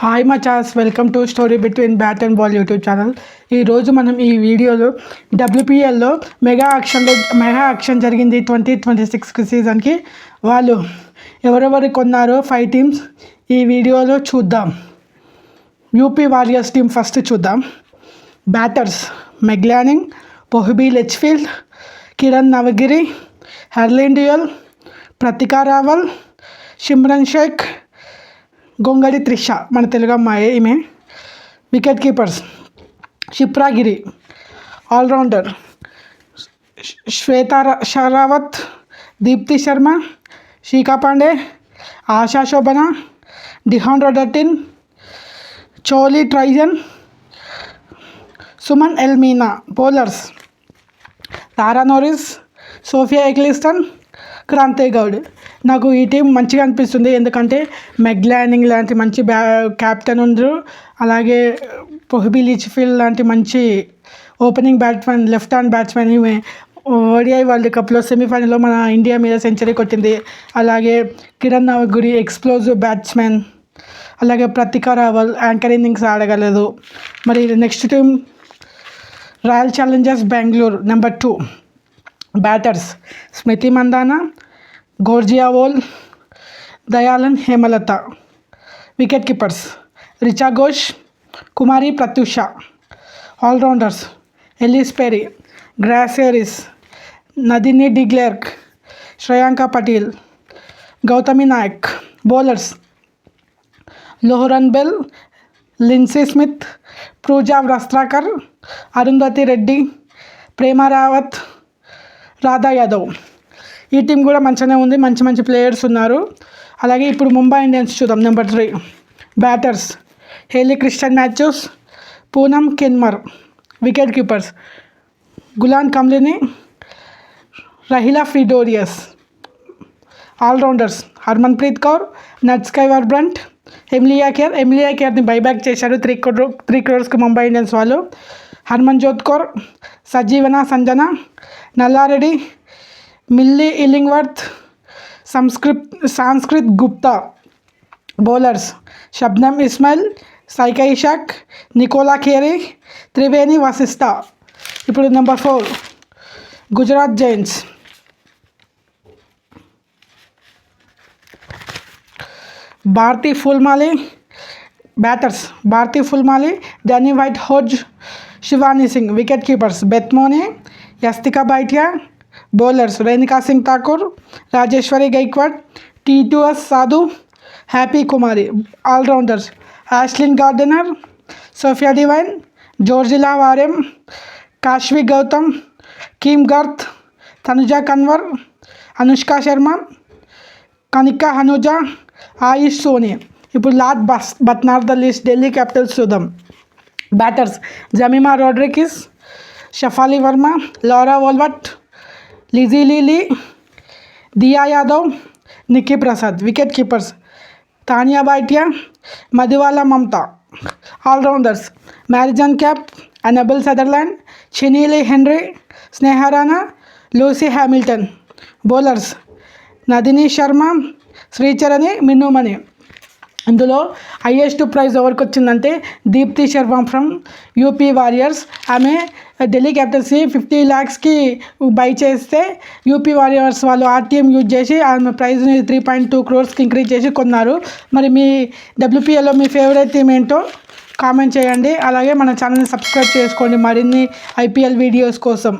Hi మచాస్, welcome to story between bat and ball YouTube channel. ఈరోజు మనం ఈ వీడియోలో డబ్ల్యూపీఎల్లో మెగా యాక్షన్ జరిగింది 2026 సీజన్కి. వాళ్ళు ఎవరెవరు కొన్నారో 5 టీమ్స్ ఈ వీడియోలో చూద్దాం. యూపీ వారియర్స్ టీం ఫస్ట్ చూద్దాం. Batters Meg Lanning, Phoebe Litchfield, Kiran Navgire, Harleen Deol, Pratika Rawal, Simran Shaikh, Gongadi Trisha మన తెలుగు అమ్మాయి ఈమె. Wicket keepers Kshipra Giri, allrounder Shweta Sehrawat, Deepti Sharma, Shikha Pandey, Asha Sobhana, Deandra రొడర్టిన్, Chloe Tryon, Suman L Meena. Bowlers Tara Norris, Sophia Ecclestone, Kranti Goud. నాకు ఈ టీం మంచిగా అనిపిస్తుంది, ఎందుకంటే మెగ్లానింగ్ లాంటి మంచి క్యాప్టెన్ ఉండరు, అలాగే పొహబీ లిచ్ఫీల్డ్ లాంటి మంచి opening batsmen, left hand batsmen. ఈమె ఓడిఐ వరల్డ్ కప్లో సెమీఫైనల్లో మన ఇండియా మీద సెంచరీ కొట్టింది. అలాగే కిరణ్ నవగిరి ఎక్స్ప్లోజివ్ బ్యాట్స్మెన్, అలాగే ప్రతికా రావల్ యాంకర్ ఇన్నింగ్స్ ఆడగలదు. మరి next team Royal Challengers Bengaluru. Number 2 batters Smriti Mandhana, Georgia Voll, Dayalan Hemalatha. Wicket keepers Richa Ghosh, Kumari Prathyusha. Allrounders Ellyse Perry, Grace Harris, Nadine de Klerk, Shreyanka Patel, Gouthami Naik. Bowlers Lauren Bell, Linsey Smith, Pooja Vastrakar, Arundhati Reddy, Prema Rawat, Radha Yadav. ఈ టీం కూడా మంచిగానే ఉంది, మంచి ప్లేయర్స్ ఉన్నారు. అలాగే ఇప్పుడు ముంబై ఇండియన్స్ చూద్దాం. Number 3 batters Hayley Christian Matthews, Poonam Khemnar. Wicket keepers Gunalan Kamalini, Rahila Firdous. Allrounders Harmanpreet Kaur, Nat Sciver Brunt, Amelia కేర్ని బైబ్యాక్ చేశారు 3 crores ముంబై ఇండియన్స్ వాళ్ళు. Harmanjot Kaur, Sajeevan Sanjana, Nallareddy, Millie Illingworth, Sanskriti Gupta. Bowlers Shabnim Ismail, Saika Ishaque, Nicola Carey, Triveni Vasistha. ఇప్పుడు number 4 Gujarat Giants. Bharti Fulmali. Batters Bharti Fulmali, Danni Wyatt Hodge, Shivani Singh. Wicket keepers Beth Mooney, Yastika Bhatia. Bowlers Renuka Singh Thakur, Rajeshwari Gayakwad, Titas Sadhu, Happy Kumari. Allrounders Ashleigh Gardner, Sophia Devine, Georgia Wareham, Kashvee Gautam, Kim Garth, Tanuja Kanwar, Anushka Sharma, Kanika Ahuja, Ayushi Soni. ఇప్పుడు last but not the least Delhi Capitals చూద్దాం. Batters Jemimah Rodrigues, Shafali Verma, Laura Wolvaardt, Lizelle Lee, Diya Yadav, Niki Prasad. Wicket keepers Taniya Bhatia, Madivala Mamatha. Allrounders Marizanne Kapp, Annabel Sutherland, Chinelle Henry, Sneh Rana, Lucy Hamilton. Bowlers Nandini Sharma, Shree Charani, Minnu Mani. ఇందులో highest prize ఎవరికి వచ్చిందంటే Deepti Sharma from UP warriors. ఆమె ఢిల్లీ క్యాపిటల్స్ని 50 lakhsకి buy చేస్తే UP warriors వాళ్ళు RTM use చేసి ఆమె ప్రైజ్ని 3.2 crores ఇంక్రీజ్ చేసి కొన్నారు. మరి మీ డబ్ల్యూపీఎల్లో మీ ఫేవరెట్ టీమ్ ఏంటో కామెంట్ చేయండి. అలాగే మన ఛానల్ని సబ్స్క్రైబ్ చేసుకోండి మరిన్ని ఐపీఎల్ వీడియోస్ కోసం.